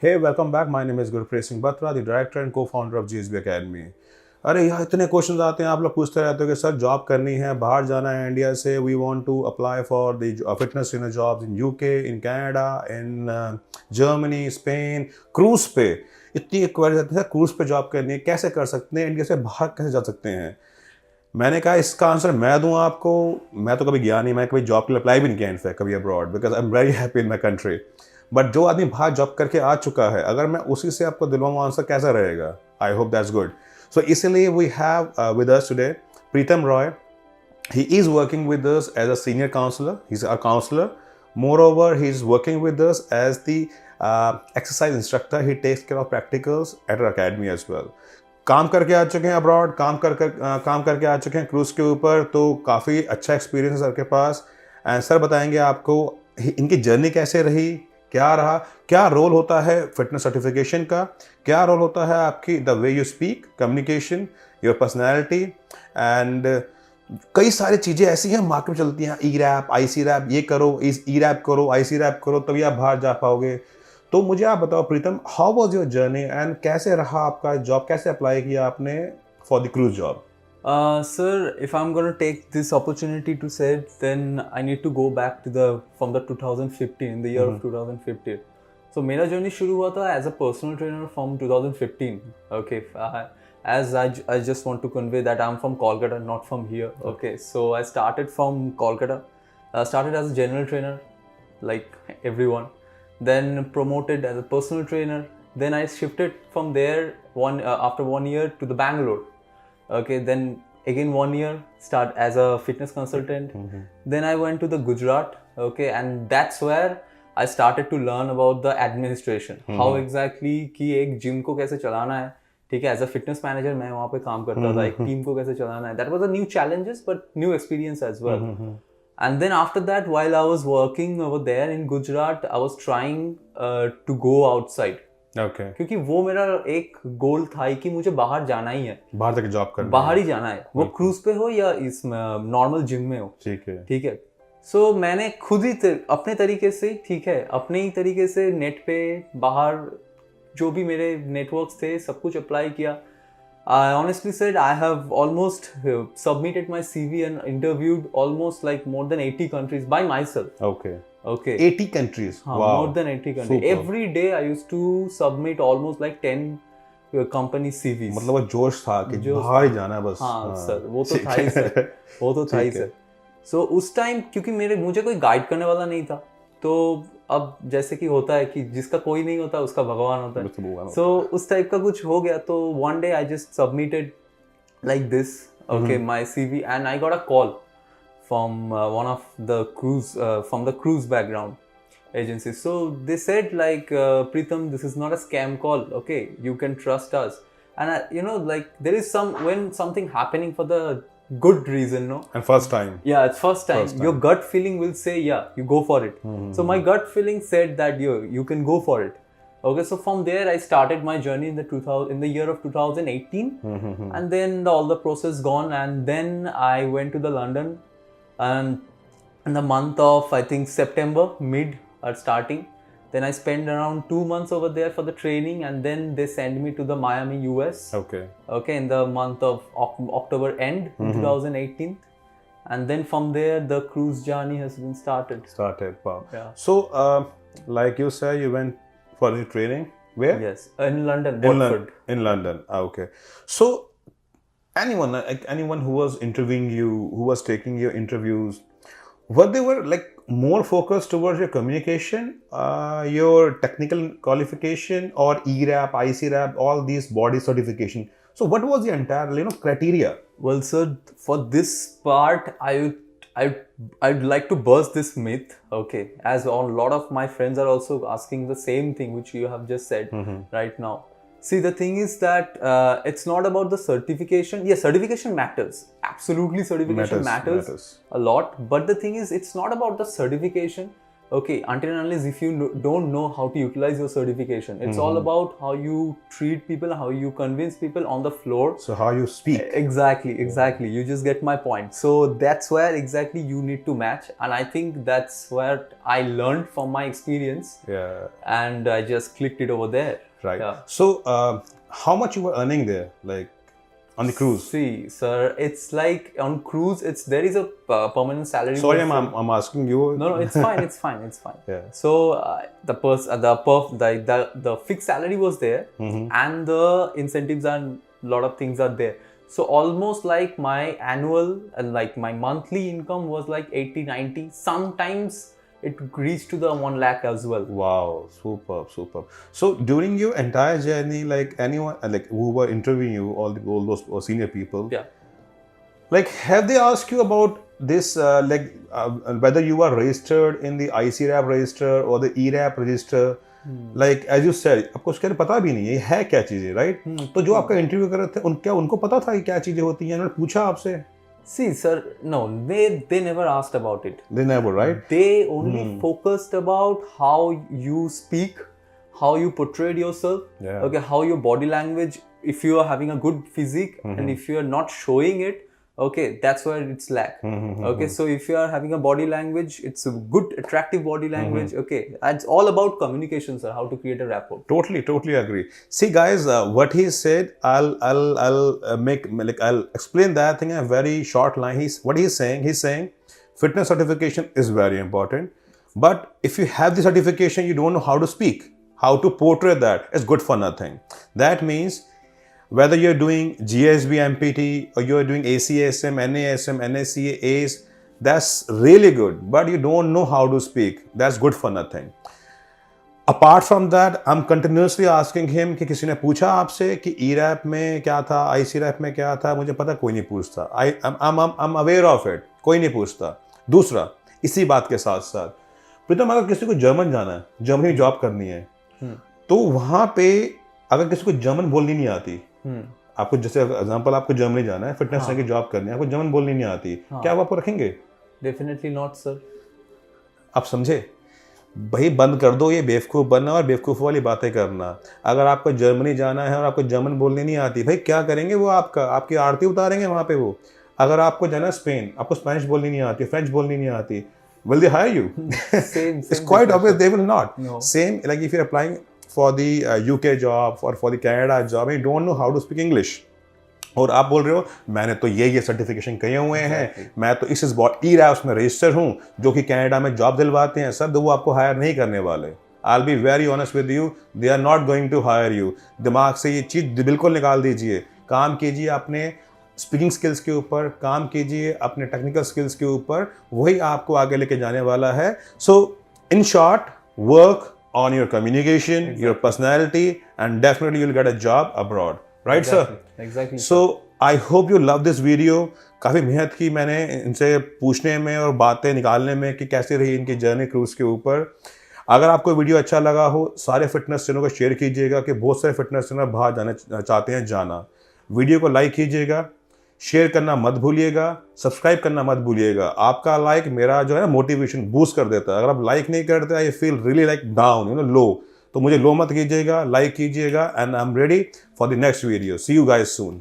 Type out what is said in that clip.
Hey, welcome back. My name is Gurpreet Singh Batra, the director and co-founder of GSB Academy. अरे यहाँ इतने question आते हैं, आप लोग पूछते रहते हो कि सर जॉब करनी है, बाहर जाना है इंडिया से, we want to apply for the fitness trainer jobs in UK, in Canada, in Germany, Spain, cruise पे। इतनी क्वेरी आती है, क्रूज पे जॉब करनी है, कैसे कर सकते हैं, इंडिया से बाहर कैसे जा सकते हैं। मैंने कहा इसका आंसर मैं दूं आपको। मैं तो कभी गया नहीं, मैं कभी जॉब के लिए अप्लाई भी नहीं किया इनफैक्ट कभी abroad, because I am very happy in my country. But जो आदमी बाहर जॉब करके आ चुका है, अगर मैं उसी से आपको दिलवाऊँ आंसर कैसा रहेगा। I hope that's good. So इसलिए we have with us today Pritam Roy. He is working with us as a senior counselor. He's our counselor. Moreover, he's working with us as the exercise instructor. He takes care of practicals at our academy as well. काम करके आ चुके हैं abroad, काम करके आ चुके हैं cruise के ऊपर, तो काफ़ी अच्छा एक्सपीरियंस है सर के पास। एंड सर बताएंगे आपको इनकी जर्नी कैसे रही, क्या रहा, क्या रोल होता है फिटनेस सर्टिफिकेशन का, क्या रोल होता है आपकी the way you speak, communication, your personality, and कई सारी चीज़ें ऐसी हैं मार्केट में चलती हैं, ई रैप, आई सी रैप, ये करो, इस ई रैप करो, आई सी रैप करो, तभी आप बाहर जा पाओगे। तो मुझे आप बताओ Pritam, how was your journey and कैसे रहा आपका जॉब, कैसे अप्लाई किया आपने for the cruise job? Sir, if I'm going to take this opportunity to say it, then I need to go back to from the 2015, the year of 2015. So मेरा journey शुरू हुआ था as a personal trainer from 2015. Okay, as I just want to convey that I'm from Kolkata, not from here. Okay, so I started from Kolkata. Started as a general trainer, like everyone. Then promoted as a personal trainer. Then I shifted from there after 1 year to the Bangalore. Okay, then again 1 year start as a fitness consultant. Then I went to the Gujarat. Okay, and that's where I started to learn about the administration. How exactly कि एक gym को कैसे चलाना है, ठीक है, as a fitness manager मैं वहाँ पे काम करता था, एक team को कैसे चलाना है. That was a new challenges but new experience as well. And then after that, while I was working over there in Gujarat, I was trying to go outside. Okay, क्योंकि वो मेरा एक गोल था कि मुझे बाहर जाना ही है, बाहर तक जॉब करना, बाहर ही जाना है, वो क्रूज पे हो या इस नॉर्मल जिम में हो। ठीक है, ठीक है। सो मैंने खुद ही अपने तरीके से, ठीक है, अपने ही तरीके से नेट पे बाहर जो भी मेरे नेटवर्क्स थे सब कुछ अप्लाई किया। I honestly said I have almost submitted my CV and interviewed almost like more than 80 countries by myself. Okay, Okay. 80 countries, wow, More than 80 countries. Super. Every day I used to submit almost like 10 company CVs. मतलब वो जोश था कि जोश बाहर ही जाना है बस। हाँ सर, वो तो था ही सर, वो तो था ही सर। सो उस टाइम क्योंकि मुझे कोई गाइड करने वाला नहीं था, तो अब जैसे कि होता है कि जिसका कोई नहीं होता उसका भगवान होता है। सो उस टाइप का कुछ हो गया, तो one day I just submitted like this, okay, my CV, and I got a call from one of the cruise background agencies. So they said like, Preetham, this is not a scam call, okay, you can trust us. And like there is when something happening for the good reason, no, and first time, yeah, it's first time, your gut feeling will say yeah, you go for it. So my gut feeling said that you can go for it. Okay, so from there I started my journey in the year of 2018. And then all the process gone, and then I went to the London, and in the month of I think September mid or starting, then I spent around 2 months over there for the training, and then they sent me to the Miami, US. Okay, in the month of October end 2018, and then from there the cruise journey has been started. Wow. Yeah. So like you said, you went for the training where? Yes, in London, Watford. In London. Okay. So anyone who was interviewing you, who was taking your interviews, what they were like more focused towards your communication, your technical qualification, or ERAP, ICRAP, all these body certification? So what was the entire criteria? Well, sir, for this part, I'd like to burst this myth, okay, as a lot of my friends are also asking the same thing which you have just said right now. See, the thing is that it's not about the certification. Yes, certification matters. Absolutely, certification matters a lot. But the thing is, it's not about the certification. okay, until and unless if you don't know how to utilize your certification, it's all about how you treat people, how you convince people on the floor. So how you speak. Exactly. You just get my point. So that's where exactly you need to match, and I think that's where I learned from my experience. Yeah. And I just clicked it over there. Right. Yeah. So how much you were earning there, like on the cruise? See, sir, it's like on cruise, there is a permanent salary. Sorry, I'm asking you. No, it's fine. It's fine. Yeah. So the fixed salary was there, and the incentives and lot of things are there. So almost like my annual and like my monthly income was like 80, 90. Sometimes it reached to the 1 lakh as well. Wow, superb. So during your entire journey, like anyone, like who were interviewing you, all those senior people, Yeah. like have they asked you about this, whether you are registered in the ICRAP register or the ERAP register? Like as you said, आपको उसके बारे में पता भी नहीं है ये है क्या चीजें, राइट? तो जो आपका इंटरव्यू कर रहे थे, क्या उनको पता था कि क्या चीजें होती हैं? उन्होंने पूछा आपसे? See, sir, no, they never asked about it. They never, right? They only focused about how you speak, how you portrayed yourself, Yeah. okay, how your body language, if you are having a good physique and if you are not showing it, okay, that's where it's lack. Okay, so if you are having a body language, it's a good attractive body language. Okay, it's all about communication, sir, how to create a rapport. Totally agree. See, guys, what he said, I'll explain that thing in a very short line. He's saying fitness certification is very important, but if you have the certification, you don't know how to speak, how to portray that. It's good for nothing. That means whether you're doing GSB MPT or you're doing ACSM, NASM, NSCA, ACE, that's really good, but you don't know how to speak. That's good for nothing. Apart from that, I'm continuously asking him कि किसी ने पूछा आपसे कि ERAP में क्या था, ICRAP में क्या था? मुझे पता कोई नहीं पूछता. I'm aware of it. कोई नहीं पूछता. दूसरा, इसी बात के साथ साथ, प्रीतम अगर किसी को जर्मन जाना है, जर्मनी में जॉब करनी है, तो वहाँ पे अगर किसी को जर्मन बोलनी नहीं आती, आपको जैसे एग्जांपल आपको जर्मनी जाना है, फिटनेस की जॉब करनी है, आपको जर्मन बोलनी नहीं आती, क्या आप आपको रखेंगे? Definitely not, sir. आप समझे? भाई बंद कर दो ये बेवकूफ़ बनना और बेवकूफ़ वाली बातें करना. अगर आपको जर्मनी जाना है और आपको जर्मन बोलनी नहीं आती, भाई क्या करेंगे वो आपकी आरती उतारेंगे वहाँ पे वो. अगर आपको जाना स्पेन, आपको स्पेनिश बोलनी नहीं आती, फ्रेंच बोलनी नहीं आती, will they hire you? It's quite obvious they will not. No. Same like if you're applying for the UK job or for the Canada job and you don't know how to speak English. और आप बोल रहे हो मैंने तो ये certification किए हुए हैं, मैं तो इस ERAP में रजिस्टर हूँ जो कि कनाडा में जॉब दिलवाते हैं सर, तो वो आपको हायर नहीं करने वाले. I'll be very honest with you, they are not going to hire you. दिमाग से ये चीज़ बिल्कुल निकाल दीजिए. काम कीजिए अपने स्पीकिंग स्किल्स के ऊपर, काम कीजिए अपने टेक्निकल स्किल्स के ऊपर, वही आपको आगे लेके जाने वाला है. So in short, work on your communication, your personality, and definitely you'll get a job abroad. Right, sir? Exactly. So, I hope you love this video. काफ़ी मेहनत की मैंने इनसे पूछने में और बातें निकालने में कि कैसी रही इनकी जर्नी क्रूज़ के ऊपर. अगर आपको वीडियो अच्छा लगा हो, सारे फिटनेस ट्रेनर को शेयर कीजिएगा कि बहुत सारे फिटनेस ट्रेनर बाहर जाना चाहते हैं जाना. वीडियो को लाइक कीजिएगा, शेयर करना मत भूलिएगा, सब्सक्राइब करना मत भूलिएगा. आपका लाइक मेरा जो है ना मोटिवेशन बूस्ट कर देता है. अगर आप लाइक नहीं करते, I feel really like down, low, तो मुझे लो मत कीजिएगा, लाइक कीजिएगा. And I am ready for the next video. See you guys soon.